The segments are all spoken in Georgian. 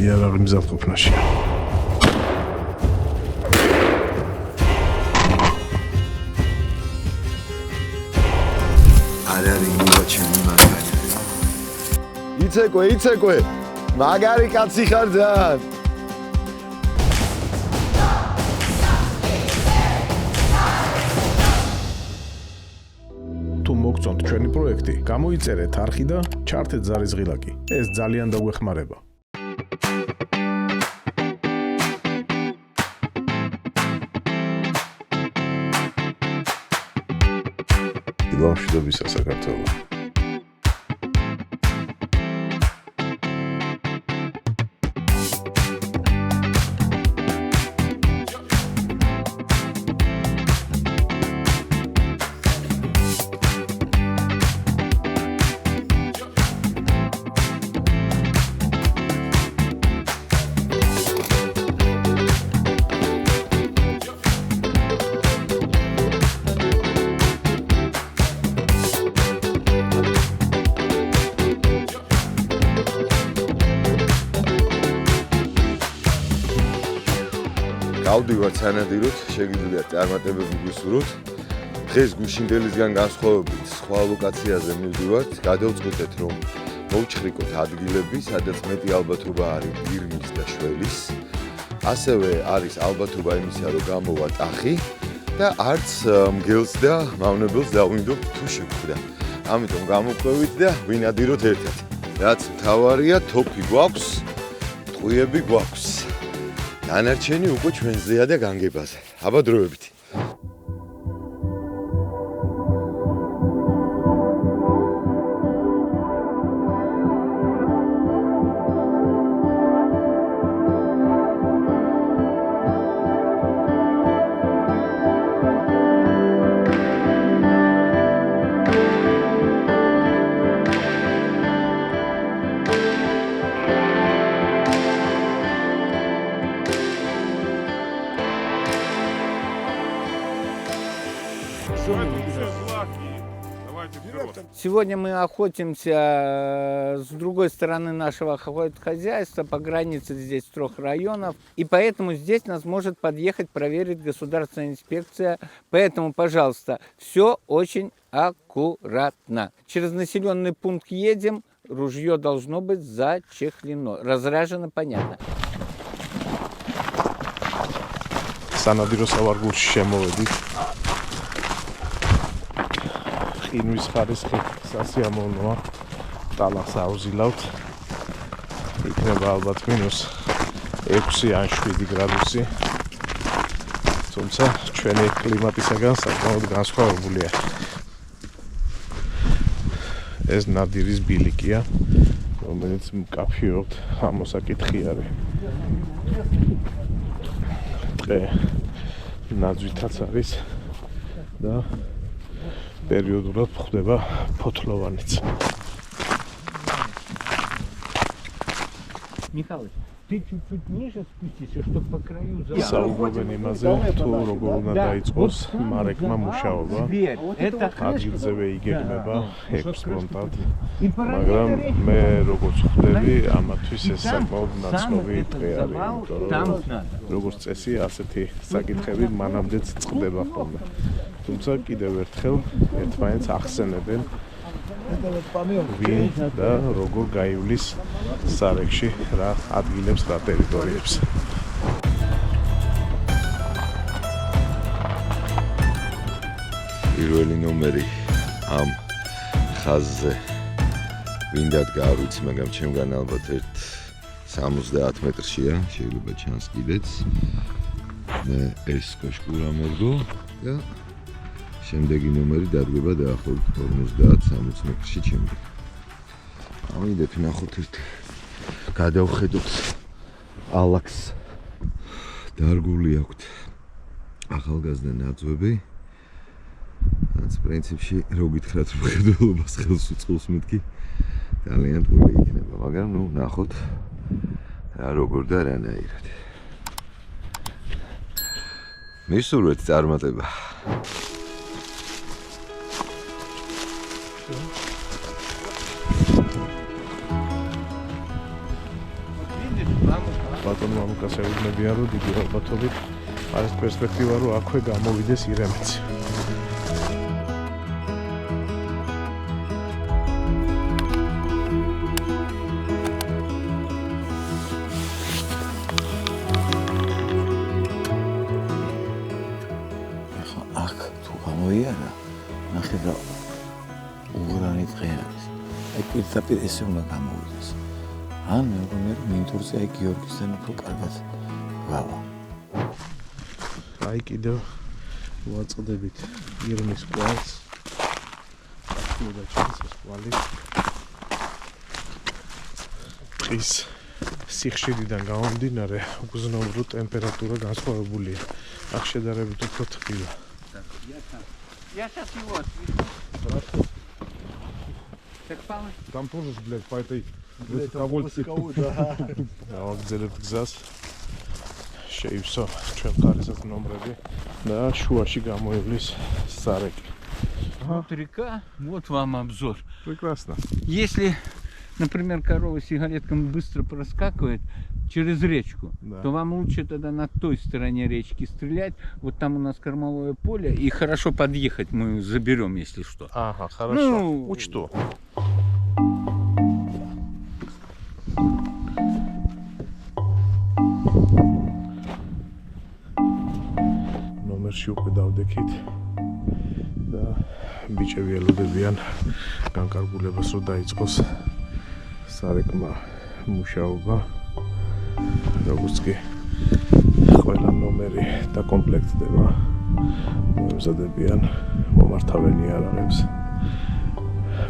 იარაღი მზადყოფნაშია. არ არის მიღა ჩემი მაგარი. იცეკვე, მაგარი კაცი ხარ ძალიან. თუ მოგწონთ ჩვენი პროექტი, გამოიწერეთ არხი და ჩართეთ ზარის ღილაკი. ეს ძალიან დაგვეხმარება. გამშვიდობისა საქართველო. გავდივართ სანადიროთ, შეგიძლიათ წარმატებები გვისურვოთ. დღეს გუშინდელისგან განსხვავებით სხვა ლოკაციაზე მივდივართ, გადავწყვიტეთ, რომ მოვჩხრიკოთ ადგილები, სადაც მეტი ალბათობა არის ირმის და შველის. ასევე არის ალბათობა იმისა, რომ გამოვა ტახი და არც მგელს და მავნებელს დავინდობთ თუ შეგვხვდა. ამიტომ გამოვკვევით და ვინადიროთ ერთად. რაც მთავარია, თოფი გვაქვს, ტყუიები გვაქვს. დანარჩენი უკვე ჩვენზეა და განგებაზე. აბადროებით. Сегодня мы охотимся с другой стороны нашего хозяйства, по границе здесь 3 районов. И поэтому здесь нас может подъехать, проверить государственная инспекция. Поэтому, пожалуйста, все очень аккуратно. Через населенный пункт едем, ружье должно быть зачехлено. Разряжено, понятно. სანადირო სავარგულში შემოვედით. ყინვის ხარისხი სასიამოვნოა. ტალახს აუზილავთ. იქნება ალბათ -6 ან 7 გრადუსი. თუმცა ჩვენი კლიმატისაგან საკმაოდ განსხვავებულია. ეს ნადირის ბილიკია, რომელიც მკაფიობთ ამოსაკითხი არის. ტყე ნაძვითაც არის და периодულად ხდება ფოთლოვანიც. Михалыч, ты чуть-чуть ниже спустись, чтобы по краю საუბრობენ იმაზე, თუ როგორ უნდა დაიწყოს მარეკმა მუშაობა. ადგილზევე იგეგმება 6 მონტად. მაგრამ მე როგორც ხვდები, ამათვის ეს საკმაოდ ნაცნობი დღე არის, იმიტომ რომ როგორც წესი, ასეთი საკითხები მანამდეც წყდება ხოლმე. თუმცა კიდევ ერთხელ ერთმანეთს ახსენებენ ვინ და როგორ გაივლის სარეკში რა ადგილებს და ტერიტორიებს. პირველი ნომერი ამ ხაზზე ვინდათ გაარუცი, მაგრამ ჩემგან ალბათ 70 მეტრშია, შეიძლება ჩანს კიდეც. მე ეს კოშკი ვამერგო და შემდეგი ნომერი დადგება დაახლოებით 50-60 მეტრში ჩემგან. ავიდეთ ვნახოთ ერთ გადავხედოთ ალაქს. დარგული აქვთ ახალგაზრდა ნაძვები. რაც პრინციპში რო გითხრათ რომ ხედველობას ხელს უწყობს მეთქი ძალიან ტყუილი იქნება, მაგრამ ნუ ნახოთ რა როგორ და რანაირად. მისურვეთ წარმატება. Вам ბატონო მამუკას ევიდნებიან, რომ დიდი ალბათობით არის პერსპექტივა, რომ აქვე გამოვიდეს ირემეცი. აქ თუ გამოიარა, ნახე რა უღრანი ტყე არის. აი პირდაპირ ესე უნდა გამოვიდეს. ან მე მგონია რომ მინდორზე აი გიორგისთან უფრო კარგად გავა. აი კიდევ ვაწყდებით ირმის კვალს. და ჩანს ეს კვალი. ის სიხშირიდან გამომდინარე უგზნობრო ტემპერატურა განსხვავებულია. აქ შედარებით უფრო თბილა. Я сейчас его отвезу. Так палы. Там тоже, блядь, по этой высоковольтной. ავაგზელებთ გზას. შეივსო ჩვენ ხარისას ნომრები და შუაში გამოივლის სარეკი. Вот река, вот вам обзор. Прекрасно. Если, например, корова с сигаретками быстро проскакивает через речку, Да. то вам лучше тогда на той стороне речки стрелять. Вот там у нас кормовое поле, и хорошо подъехать мы заберем, если что. Ага, хорошо. Ну, Учту. ნომერში უკვე დავდექით და ბიჭები ელოდებიან განკარგულებას, რომ დაიწყოს სარეკმა მუშაობა. როგორც კი ყველა ნომერი დაკომპლექტდება, მომზადებიან მომართავენ იარაღებს.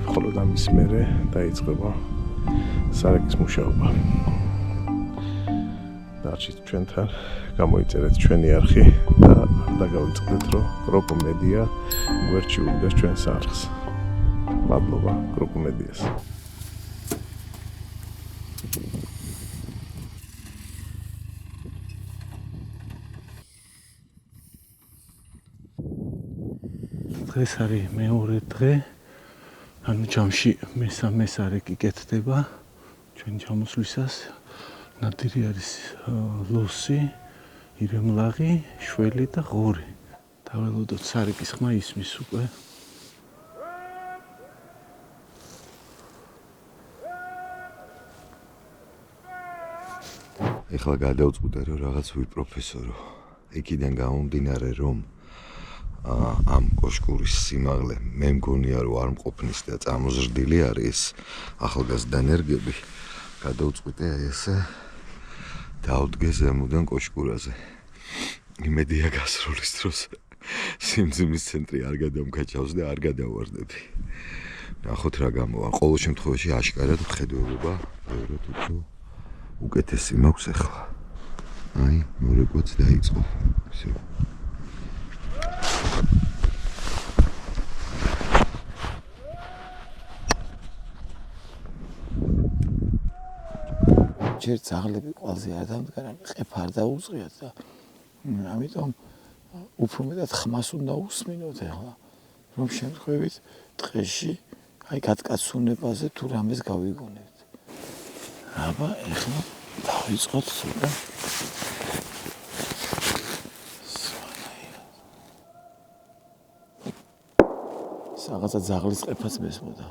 მხოლოდ ამის მერე დაიწყება სარეკის მუშაობა. დარჩით ჩვენთან, გამოიწერეთ ჩვენი არხი და დაგავიწყდეთ, რომ კროპო მედია გვერდში უდგას ჩვენს არხს. მადლობა კროპო მედიას. დღეს არის მეორე დღე. ანუ ჯამში მესამე სარეკი კეთდება ჩვენ ჩამოსვლისას. ნადირი არის ლოსი, ირემლაღი, შველი და ღორი. დაველოდოთ სარეკის ხმა ისმის უკვე. ეხლა გადავწყვიტე რომ რაღაც ვიპროფესორო. იქიდან გამომდინარე რომ ამ კოშკურის სიმაღლე მე მგონია რომ არ მყოფნის და წამოზრდილი არის ახალგაზრდა ენერგები. გადავწყვიტე ესე დავდგე ზემოდან კოშკურაზე. იმედია გასროლის დროს სიმძიმის ცენტრი არ გადამკაჭავს და არ გადავარდები. ნახოთ რა გამოვა. ყოველ შემთხვევაში აშკარად ხედველობა ბევრად უფრო უკეთესი მაქვს ახლა. აი, მორეკვაც დაიწყო. ისე. ჯერ ძაღლები ყველაზე არ დამდგარან, ყეფა არ დაუწყიათ და ამიტომ უფრო მეტად ხმას უნდა უსმინოთ ახლა, რომ შემთხვევით ტყეში აი გატკაცუნებაზე თუ რამეს გავიგონებთ. აბა ახლა დავიწყოთ სულ. რაღაცა ძაღლის ყეფაც მესმოდა.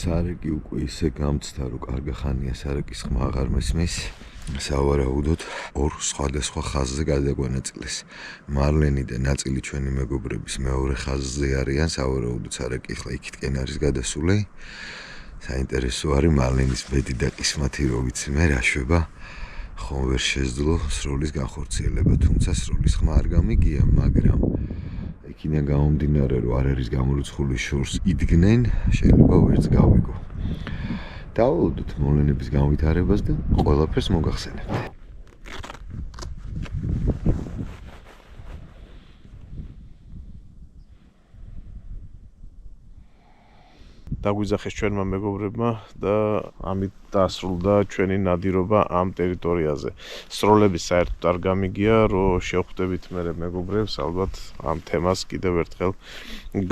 სარეკი უკვე ისე გამცდა, რომ კარგი ხანია სარეკის ხმა აღარ მესმის. სავარაუდოდ ორ სხვადასხვა ხაზზე გადაგვანაწილეს. მარლენი და ნაწილი ჩვენი მეგობრების მეორე ხაზზე არიან, სავარაუდოდ სარაკი ახლა იქითკენ არის გადასული. საინტერესო არის მარლენის ბედი და ყისმათი რო ვიცი მე რა შვება. ხომ ვერ შეძლო სროლის განხორციელება, თუმცა სროლის ხმა არ გამიგია, მაგრამ იქიდან გამომდინარე რომ არ არის გამორიცხული შორს იდგნენ, შეიძლება ვერც გავიგო. დავულოდოთ მოვლენების განვითარებას და ყველაფერს მოგახსენებთ. დაგვიძახეს ჩვენმა მეგობრებმა და ამით დასრულდა ჩვენი ნადირობა ამ ტერიტორიაზე. სროლების საერთოდ არ გამიგია, რომ შევხვდებით მერე მეგობრებს, ალბათ ამ თემას კიდევ ერთხელ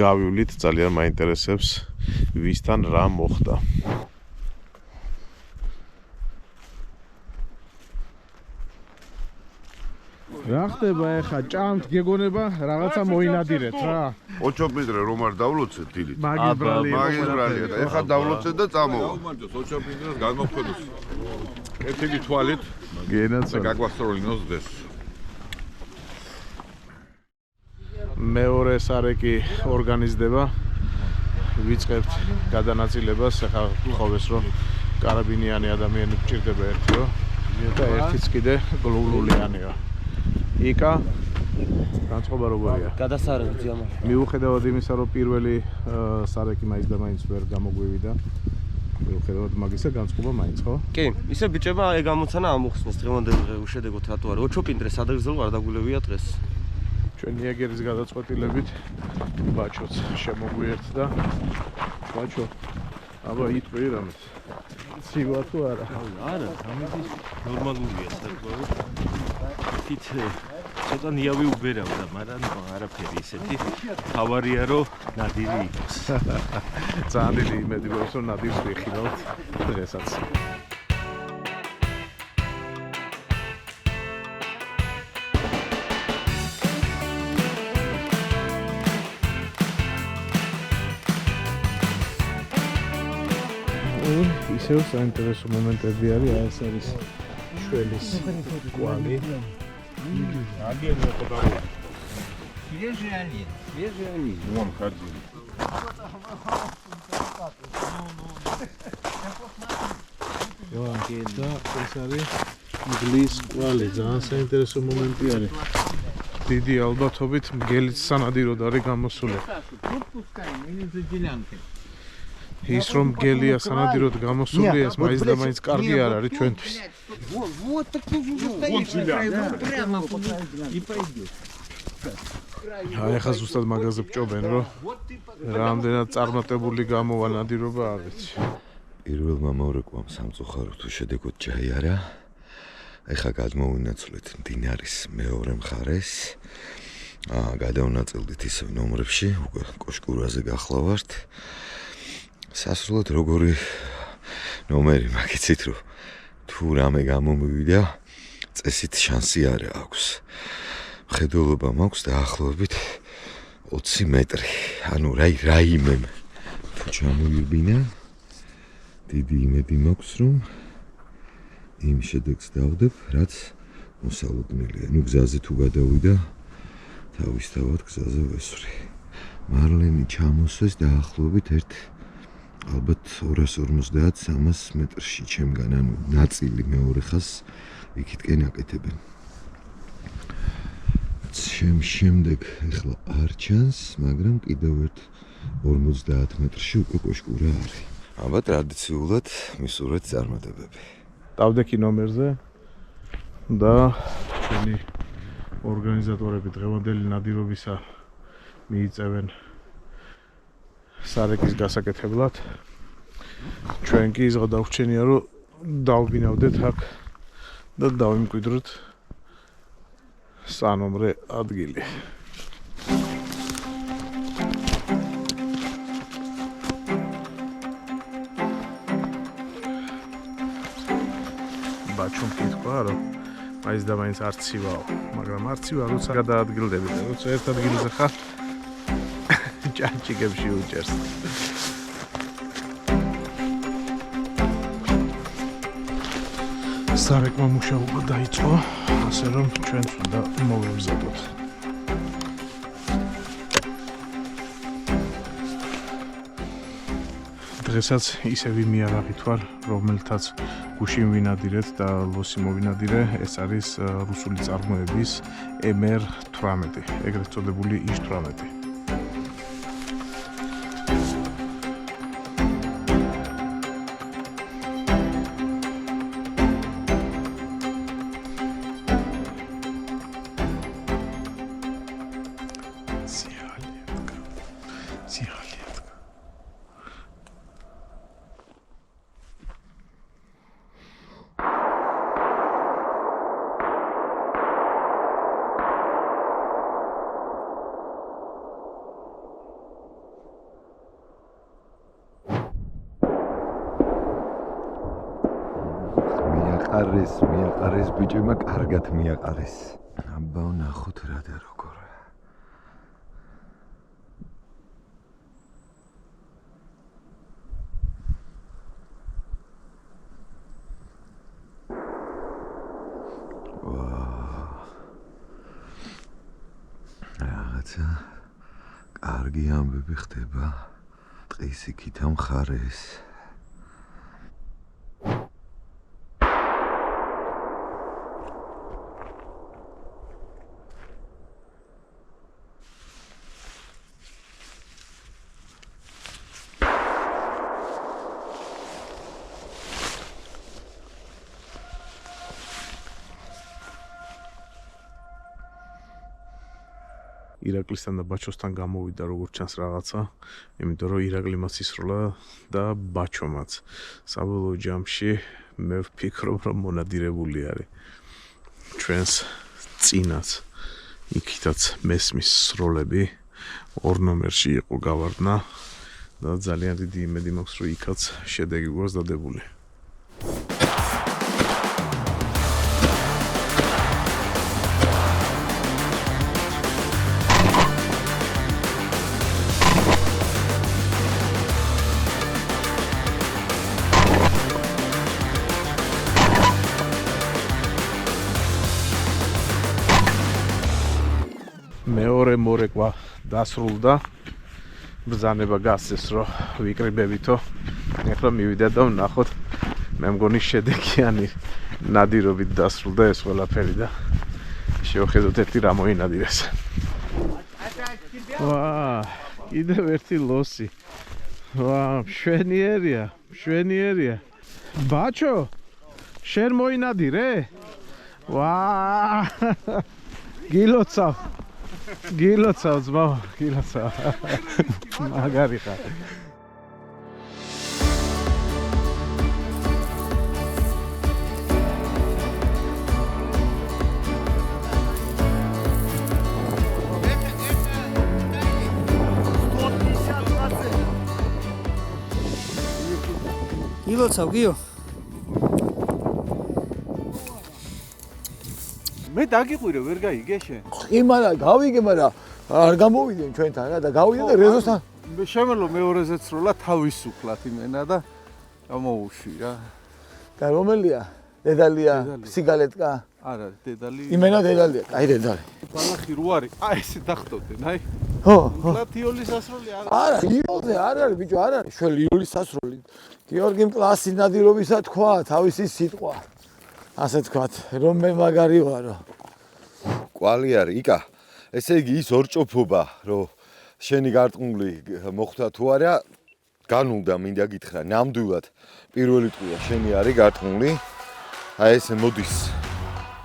გავივლით, ძალიან მაინტერესებს ვისთან რა მოხდა. რა ხდება ეხა ჭამთ გეგონება რაღაცა მოინადირეთ რა ოჩოპინდრე რომ არ დავლოცეთ დილით მაგის ბრალია და ეხა დავლოცეთ და წამოვა გამარჯოს ოჩოპინდრეს გამოხდოს კეთილი თვალით გენაცა გაგვასწროლინოს დეს მეორე სარეკი ორგანიზდება ვიწყებთ გადანაწილებას ეხა გთხოვეს რომ კარაბინიანი ადამიანი გჭირდება ერთიო და ერთიც კიდე გლუვლულიანია იკა განწყობა როგორია? გადასარევი ძიამალ. მიუხედავად იმისა, რომ პირველი სარეკი მაინც და მაინც ვერ გამოგვივიდა, მიუხედავად მაგისა განწყობა მაინც, ხო? კი, ისე ბიჭებმა ეგ გამოცანა ამოხსნეს დღევანდელ უშედეგოდ რატო არის. ოჩოპინდრე სადღეგრძელო არ დაგვილებია დღეს. ჩვენ იაგერის გადაწყვეტილებით ბაჩოც შემოგვიერთდა. ბაჩო, აბა იტყვი რამეს. ცივა თუ არა? არა, ამის ნორმალურია საკმაოდ. თით ცოტა ნიავი უბერავდა, მაგრამ არაფერი ისეთი. თავარია რომ ნადირი იყოს. ძალიან დიდი იმედი გვაქვს რომ ნადირს ვიხილავთ დღესაც. ისევ საინტერესო მომენტები არის, ეს არის შველის კვალი. Один это дорога. Свежий олень. Вон ходил. და ეს არის მგლის კვალი, ძალიან საინტერესო მომენტი არის. დიდი ალბათობით მგელიც სანადიროდ არის გამოსული. Тут пускаем или за делянкой? ის რომ მგელია სანადიროდ გამოსული, ეს მაინც და მაინც კარგი არ არის ჩვენთვის. Вот так ты уже стоишь на краю, прямо и пойдёт. აი ახლა ზუსტად მაგაზე ბჭობენ, რომ რამდენად წარმატებული გამოვა ნადირობა არ ვიცი. პირველმა მორეკვამ სამწუხაროდ უშედეგოდ ჯაიარა. ეხლა გადმოვინაცვლეთ მდინარის მეორე მხარეს. გადავნაწილდით ისევ ნომრებში, უკვე კოშკურაზე გახლავართ. სასრულად როგორი ნომერი მაგიცით რომ თუ რამე გამომივიდა წესით შანსი არ აქვს. მხედველობა მაქვს დაახლოებით 20 მეტრი. ანუ რაიმე თუ ჩამოირბინა დიდი იმედი მაქვს რომ იმ შედეგს დავდებ რაც მოსალოდნელია. ნუ გზაზე თუ გადავიდა თავისთავად გზაზე ვესვრი. მარლენი ჩამოსვეს დაახლოებით ალბათ 250-300 მეტრში ჩემგან, ანუ ნაწილი მეორე ხაზს იქითკენ აკეთებენ. შემდეგ ეხლა არ ჩანს, მაგრამ კიდევ ერთ 50 მეტრში უკვე კოშკურა არის. აბა ტრადიციულად მისურვეთ წარმატებები. დავდექი ნომერზე და ჩვენი ორგანიზატორები დღევანდელი ნადირობისა მიიწევენ სარეკის გასაკეთებლად. ჩვენ კი იზღვა დავრჩენია რომ დავბინავდეთ აქ და დავიმკვიდროთ სანომრე ადგილი. ბაჩუმ კითხვა რომ მაინც და მაინც არ ცივაო, მაგრამ არ ცივა როცა გადაადგილდები და როცა ერთ ადგილზე ხარ ჭანჭიკებში უჭერს. სარეკმო მუშაობა დაიწყო, ასე რომ ჩვენც უნდა მოვემზადოთ. დღესაც ისევ მიარაღით ვარ, რომელთაც გუშინ ვინადირეთ და ლოსი მოვინადირე, ეს არის რუსული წარმოების MR-18, ეგრეთ წოდებული IJ-18. მიაყარეს ბიჭებმა კარგად მიაყარეს. აბა ნახოთ რა და როგორ. რაღაცა კარგი ამბები ხდება. ტყის იქით ამხარეს. ირაკლისთან და ბაჩოსთან გამოვიდა როგორც ჩანს რაღაცა, იმიტომ რომ ირაკლი მას ისროლა და ბაჩომაც. საბოლოო ჯამში მე ვფიქრობ, რომ მონადირებული არის. ჩვენს წინაც იქითაც მესმის სროლები 2 ნომერში იყო გავარდნა და ძალიან დიდი იმედი მაქვს, რომ იქაც შედეგი გვაქვს დადებული. მეორე მორეკვა დასრულდა. ბრძანება გასცეს, რომ ვიკრიბებითო. ეხლა მივიდა და ვნახოთ. მე მგონი შედეგიანი ნადირობით დასრულდა ეს ყველაფერი და შევხედოთ ერთი რა მოინადირეს. ვა, კიდევ ერთი ლოსი. ვა, მშვენიერია. ბაჩო, შენ მოინადირე? ვა! გილოცავ ძმა, გილოცავ. მაგარი ხარ. გილოცავ, გიო. მე დაგიყვირე, ვერ გაიგე შენ? იმანა გავიგე, მაგრამ არ გამოვიდნენ ჩვენთან რა და გავიდე და რეზოსთან. მე შემეძლო მეორეზე ცროლა თავის უხლათ იმენა და გამოუშვი რა. და რომელია? დედალია, სიგალეტკა? არა, დედალი. იმენა დედალია, კაი დედალი. ბალახი რო არის, აი ესე დახტოვდნენ, აი. ხო. ლათიოლის სასროლი არა. არა, ლიოლზე არ არის ბიჭო, არ არის. შენ ლიოლის სასროლი. გიორგიმ კლასი ნადირობისა თქვა, თავისი სიტყვა. ასე თქვათ, რომ მე მაგარი ვარო. კვალი არის, იკა. ესე იგი ის ორჭოფობა, რომ შენი გარტყმული მოხდა თუ არა, განულდა მინდა გითხრა, ნამდვილად პირველი ტყუა შენი არის გარტყმული. აი ესე მოდის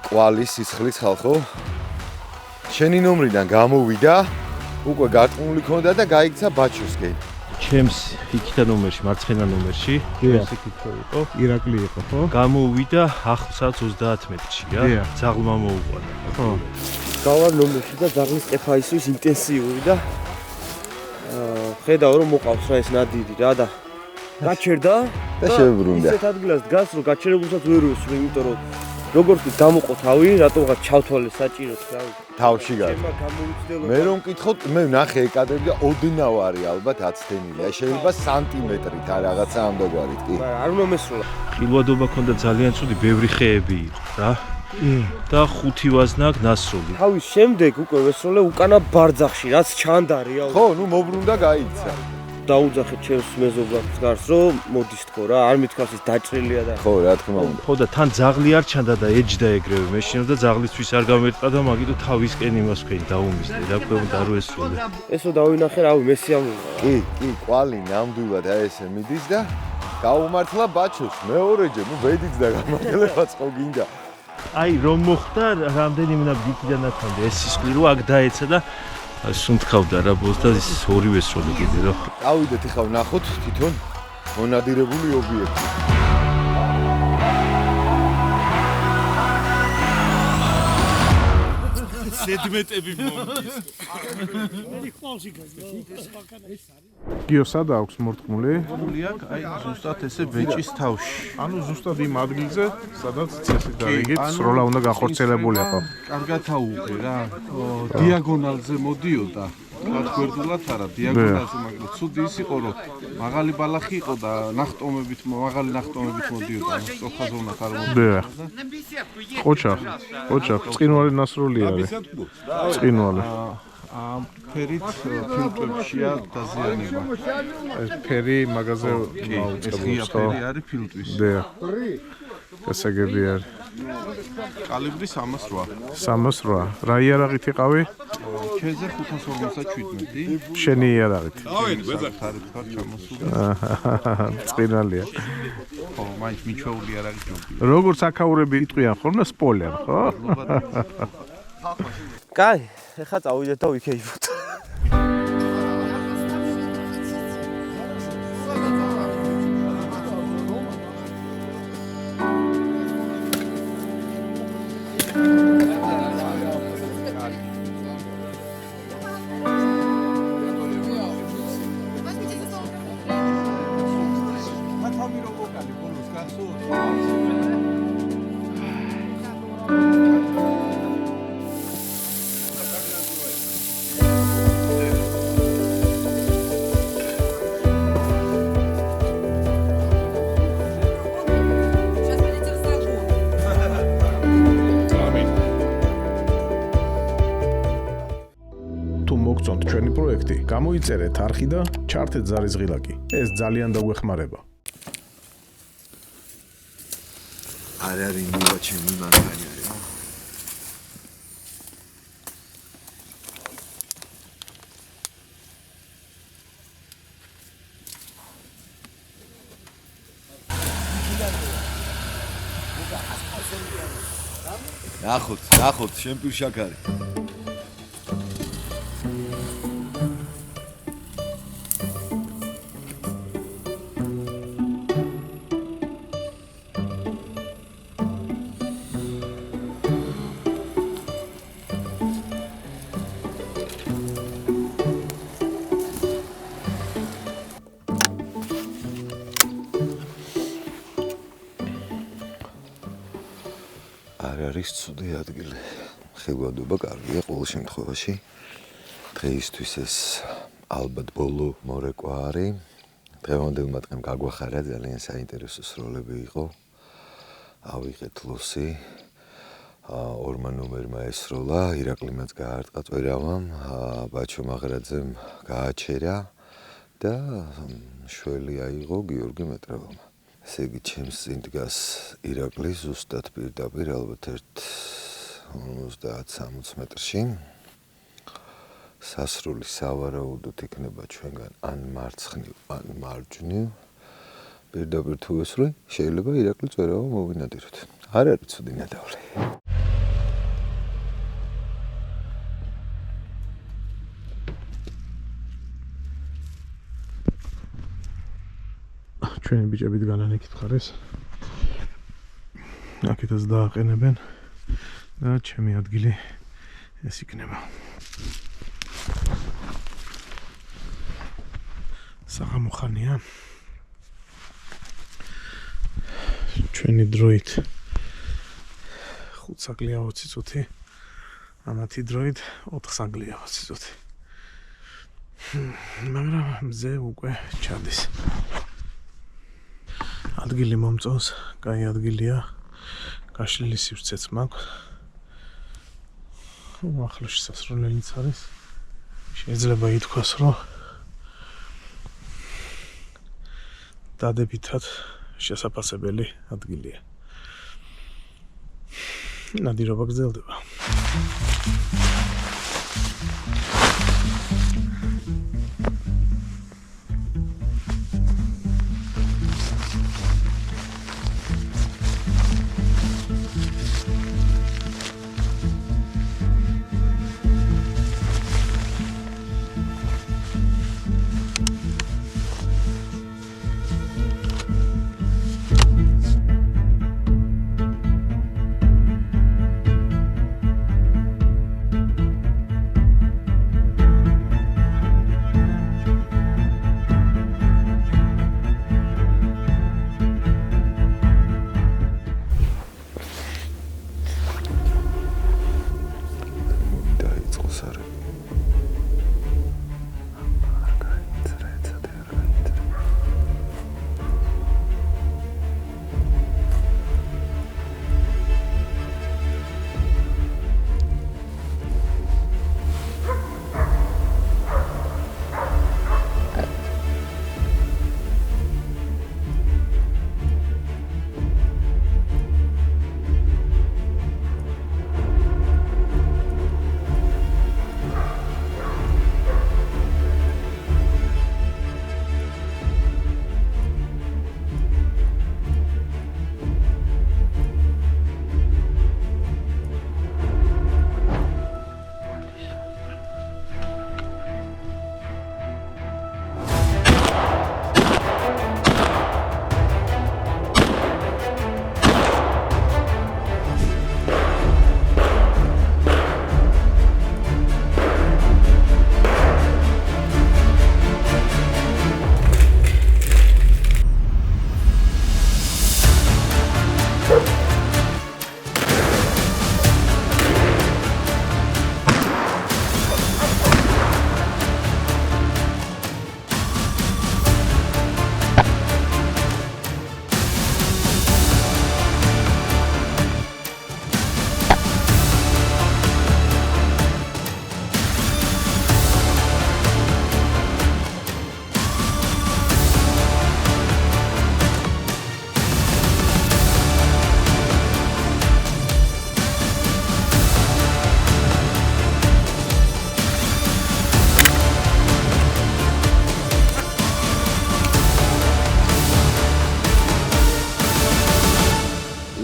კვალის სისხლის ხალხო. შენი ნომრიდან გამოვიდა, უკვე გარტყმული ქონდა და გაიქცა ბაჩოსკენ. ჩემს იქითა ნომერში, მარცხენა ნომერში, ეს იქითო იყო. ირაკლი იყო, ხო? გამოვიდა ახალსაც 30 მეტრში, რა. ძაღლმა მოუყვანა. ხო. გავარ ნომერში და ძაღლის ყეფა ისვის ინტენსიური და ხედავ რომ მოყავს რა ეს ნადირი რა და გაჩერდა და შევბრუნდა. ისეთ ადგილას დგას რომ გაჩერებულსაც ვერ ვესვრი, იმიტომ რომ როგორც კი დამოყო თავი, რატომღაც ჩავთვალე საჭიროდ რა. თავში გადა. მე რომ მკითხოთ, მე ნახე ეკადრები და ოდნავ არის ალბათ აცდენილი. აი შეიძლება სანტიმეტრით არ რაღაცა ამდაგვარით კი. არ უნდა მესროლა. ყილვადობა ქონდა ძალიან ცუდი, ბევრი ხეები იყო რა. და 5 ვაზნა აქვს ნასროლი. თავის შემდეგ უკვე ვესროლე უკანა ბარძახში, რაც ჩანდა რეალურად. ხო, ნუ მოbrunდა გაიცა. დაუძახეთ ჩემს მეზობლებს გარს, რომ მოდის თქო რა, არ მithქავს ის დაჭრილია და. ხო, რა თქმა უნდა. ხო და თან ძაღლი არ ჩანდა და ეჯდა ეგრევე. მეშინობდა ძაღლისთვის არ გამერტყა და მაგიტო თავისკენ იმას ხელი დაუმისდე რა ქვია უნდა რო ესროლე. ესო დავინახე, რავი, მესიამურა. კი, ყვალი ნამდვილად აი ესე მიდის და გაუმართლა ბაჩოს მეორეჯერ, ნუ ბედიც და გამაგელებაც ხო გინდა. აი რომ მოხდა რამდენიმე ნაბდიკიდანათამდე ეს სისხლი აქ დაეცა და სუნთქავდა რა ბოლოს და ის ორივე სროლე კიდე რა. ავიდეთ ახლა ვნახოთ თვითონ მონადირებული ობიექტი. ზედმეტები მომდის. გიო სადა აქვს მორთმული? მორთმული აქვს აი ზუსტად ესე ბეჭის თავში. ანუ ზუსტად იმ ადგილზე, სადაც წესი დაიგეთ, სროლა უნდა გახორციელებული იყო. კარგად აუყი რა. დიაგონალზე მოდიოდა. რაც გვერდულად არა, დიაგონალზე, მაგრამ ცუდი ის იყო, რომ მაღალი ბალახი იყო და ნახტომებით, მაღალი ნახტომებით მოდიოდა, სწორხა ზონად არ მოდიოდა. ყოჩა, წინვალი ნასროლი არის. წინვალი. ამ ფერით ფილტვებშია დაზიანება. ეს ფერი მაგაზე მოუწევს, ხო? ფერი არის ფილტვის. დიახ. გასაგები არის. კალიბრი 308. 308. რა იარაღით იყავი? ჩეზე 557. შენი იარაღით. დავით, ვეძახარით ხარ ჩამოსული. წინალია. ხო, მაინც მიჩვეული იარაღი ჯობია. როგორც აქაურები იტყვიან ხოლმე სპოილერ, ხო? კაი, ეხლა წავიდეთ და ვიქეიფოთ. ჩვენი პროექტი გამოიწერეთ არხი და ჩართეთ ზარიზღილაკი. ეს ძალიან დაგვეხმარება. არ არის ნივა ჩემი მანქანა რა. ნახოთ, შენ პირშაქარი. არის ცუდი ადგილი. ხილვადობა კარგია ყოველ შემთხვევაში. დღეისთვის ეს ალბათ ბოლო მორეკვა არის. დღევანდელმა დღემ გაგვახარა ძალიან საინტერესო სროლები იყო. ავიღეთ ლოსი. ორმა ნომერმა ესროლა, ირაკლიმაც გაარტყა წვერავამ, ბაჩო მაღრაძემ გააჩერა და შველი აიღო გიორგი მეტრევამ. ესე იგი ჩემს წინ დგას ირაკლი ზუსტად პირდაპირ ალბათ 50-60 მეტრში. სასრული სავარაუდოდ იქნება ჩვენგან ან მარცხნივ, ან მარჯვნივ. პირდაპირ თუ ესროლ, შეიძლება ირაკლი წვერავა მოვინადიროთ. არ არის ცუდი ნადავლი. ჩვენი ბიჭები დგანან იქით მხარეს. აქეთაც დააყენებენ და ჩემი ადგილი ეს იქნება. საღამო ხანია. ჩვენი დროით 5 საკლია 20 წუთი ამათი დროით 4 ანგლია ვაციზოთ. მაგრამ მზე უკვე ჩადის. ადგილი მომწონს, კაი ადგილია. გაშლილი სივრცეც მაქვს. ახლოში სასროლელიც არის. შეიძლება ითქვას, რომ დადებითად შესაფასებელი ადგილია. ნადირობა გრძელდება.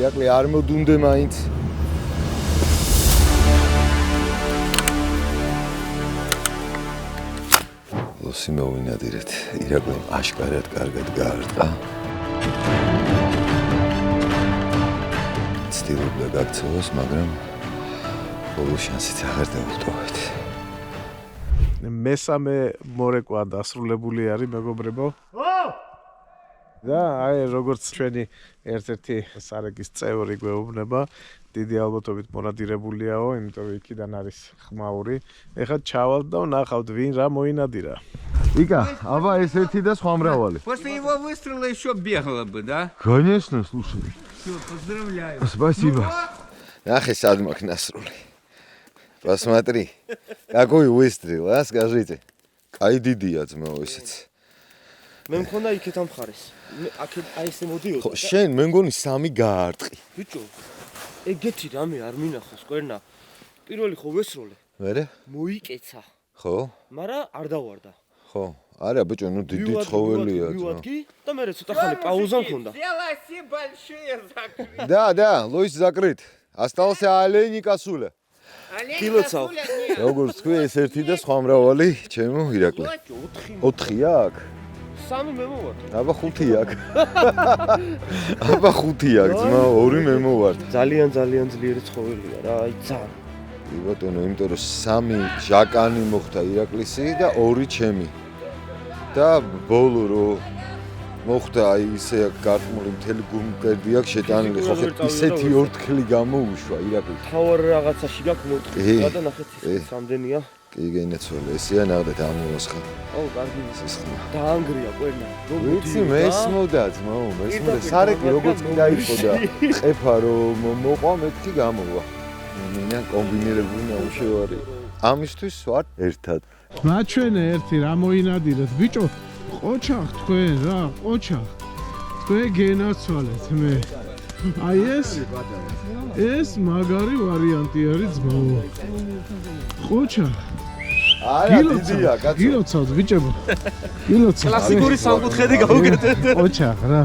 ირაკლი არ მოდუნდე მაინც. ლოსი მოვინადირეთ. ირაკლი აშკარად კარგად გაარტყა. ცდილობდა გაქცევას, მაგრამ ბოლო შანსით აღარ დაუტოვეთ. მესამე მორეკვა დასრულებული არის, მეგობრებო. და აი როგორც ჩვენი ერთ-ერთი სარეკის წევრი გვეუბნება, დიდი ალბათობით მონადირებულიაო, იმიტომ რომ იქიდან არის ხმაური. ეხლა ჩავალთ და ვნახავთ ვინ რა მოინადირა. Вика, აბა ეს ერთი და სხვა მრავალი. После его выстрела еще бегала бы, да? Конечно, слушай. Все, поздравляю. Спасибо. Нахи сад мог насрули. Посмотри. Какой выстрел, а, скажите. Кай дидია ძმაო ესეც. მე მქონდა იქეთ ამ ხარეს. აი ესე მოდიოდა. შენ მე მგონი 3 გაარტყი. ბიჭო, ეგეთი რამე არ მინახავს კვერნა. პირველი ხო ვესროლე. მერე? მოიკეცა. ხო? მაგრამ არ დავარდა. ხო. არა ბიჭო, ნუ დიდი ცხოველია ძმა. მივადგი და მე ცოტა ხანი პაუზა მქონდა. Делайте большие закрытия. Да, Луис закрыт. Остался олень и косуля. კილოცავ. როგორც თქვი, ეს ერთი და სხვა მრავალი, ჩემო ირაკლი. 4 აქ. 3 მე მოვართ. აბა 5 აქ. აბა 5 აქ, ძმა, 2 მე მოვართ. ძალიან ძლიერი ცხოველია რა, აი ძალიან. კი ბატონო, იმიტომ რომ 3 ჟაკანი მოხდა ირაკლისი და 2 ჩემი. და ბოლო რო მოხდა აი ისე გარტმული მთელი გულმკერდი აქვს შეტანილი ხო ისეთი ორთქლი გამოუშვა ირაკლი თავარ რაღაცაში გაქვს მოტყვა და ნახეთ ის რამდენია კი გენაცვალე ესეა ნახეთ ამოსხა აუ კარგი ის ხმა დაანგრია ყველნა ვიცი მესმოდა ძმაო მესმოდა სარეკი როგორც კი დაიწყო და ყეფა რომ მოყვა მეთქი გამოვა მინა კომბინირებული ნაუშევარი ამისთვის ვარ ერთად მაჩვენე ერთი რა მოინადირეთ ბიჭო ყოჩახ თქვენ რა ყოჩახ თქვენ გენაცვალეთ მე აი ეს მაგარი ვარიანტი არის ძმაო ყოჩახ არა დიდია კაცო გილოცავთ ბიჭებო გილოცავთ კლასიკური სამკუთხედი გავუკეთეთ ყოჩახ რა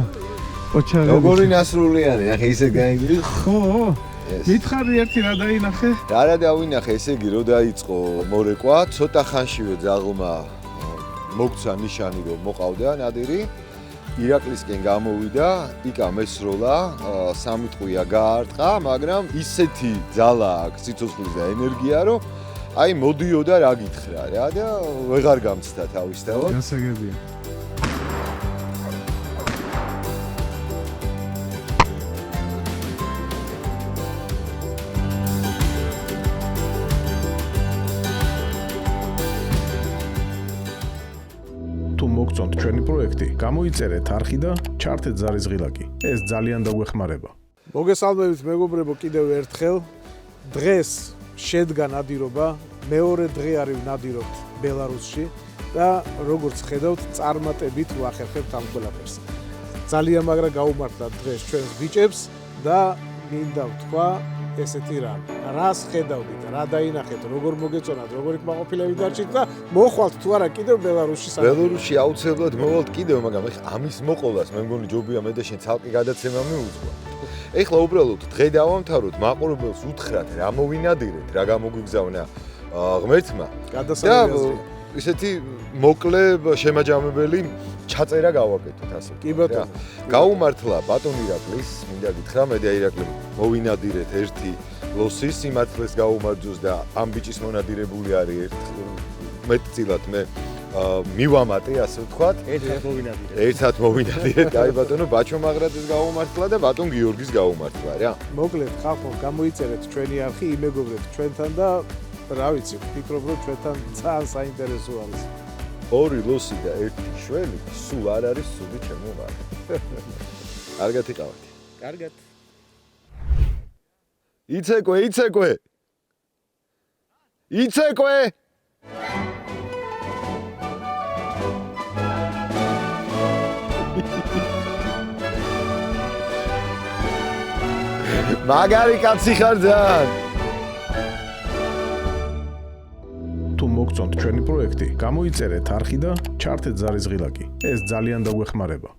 ყოჩახ როგორი ნასრულიანი ახლა ისე გაიგრი ხო მითხარი ერთი რა დაინახე რა დავინახე ესე იგი რო დაიწყო მორეკვა ცოტა ხანშივე ძაღლმა მოგცა ნიშანი რომ მოყავდა ნადირი ირაკლისკენ გამოვიდა იკა მესროლა სამი ტყვია გაარტყა მაგრამ ისეთი ძალა აქვს სიცოცხლის და ენერგია რომ აი მოდიოდა რა გითხრა რა და ვეღარ გამცდა თავისთავად გასაგებია მოგწონთ ჩვენი პროექტი, გამოიწერეთ არხი და ჩართეთ ზარიზღილაკი. ეს ძალიან დაგვეხმარება. მოგესალმებით მეგობრებო კიდევ ერთხელ. დღეს შედგა ნადირობა, მეორე დღე არის ვნადირობთ ბელარუსში და როგორც ხედავთ, წარმატებით ვახერხებთ ამ ყველაფერს. ძალიან მაგრა გაუმართლა დღეს ჩვენს ბიჭებს და მინდა ვთქვა ესეთი რას ხედავდით, რა დაინახეთ, როგორ მოგეწონათ, როგორ იქ დარჩით და მოხვალთ თუ არა კიდევ ბელარუსში. ბელარუსში აუცილებლად მოვალთ კიდევ, მაგრამ ეხლა ამის მოყოლას მე მგონი ჯობია მე და შენ ცალკე გადაცემა მიუძღვა. ეხლა უბრალოდ დღე დავამთავროთ, მაყურებელს უთხრათ, რა მოვინადირეთ, რა გამოგვიგზავნა ღმერთმა. და ისეთი მოკლე შემაჯამებელი ჩაწერა გავაკეთოთ ასე. კი ბატონო. გაუმართლა ბატონ ირაკლის, მინდა გითხრა მე და ირაკლი მოვინადირეთ ერთი ლოსი სიმართლეს გაუმარჯოს და ამ ბიჭის მონადირებული არის მეტწილად მე მივამატე ასე ვთქვათ. ერთად მოვინადირეთ, აი ბატონო ბაჩო მაგრაძეს გაუმართლა და ბატონ გიორგის გაუმართლა რა. მოკლედ ხალხო გამოიწერეთ ჩვენი არხი, იმეგობრეთ ჩვენთან და რა ვიცი, ვფიქრობ რომ ჩვენთან ძალიან საინტერესო არის. ორი ლოსი და ერთი შველი სულ არ არის სული ჩემო ვარ. კარგად იყავით. კარგად. იცეკვე, იცეკვე. იცეკვე. მაგარი კაცი ხარ ძალიან. თუ მოგწონთ ჩვენი პროექტი, გამოიწერეთ არხი და ჩართეთ ზარიზღილაკი. ეს ძალიან დაგვეხმარება.